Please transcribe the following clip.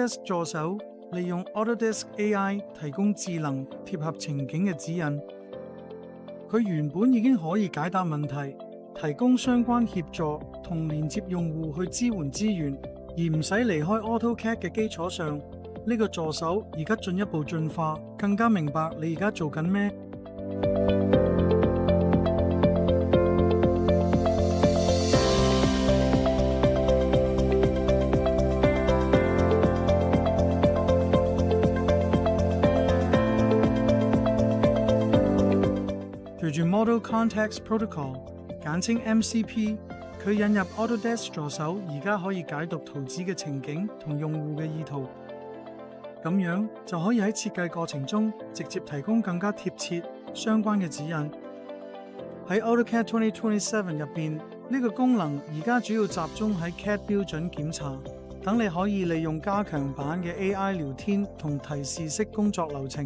Autodesk 助手利用 Autodesk AI 提供智能貼合情景嘅指引。佢原本已經可以解答問題，提供相關協助同連接用戶去支援資源，而唔使離開 AutoCAD 嘅基礎上。呢個助手而家進一步進化，更加明白你而家做緊咩。隨住 Model Context Protocol 簡稱 MCP， 佢引入 Autodesk 助手，而家可以解讀圖紙嘅情景同用戶嘅意圖，咁樣就可以喺設計過程中直接提供更加貼切相關嘅指引。喺 AutoCAD 2027入邊，呢個功能而家主要集中喺 CAD 標準檢查，等你可以利用加強版嘅 AI 聊天同提示式工作流程。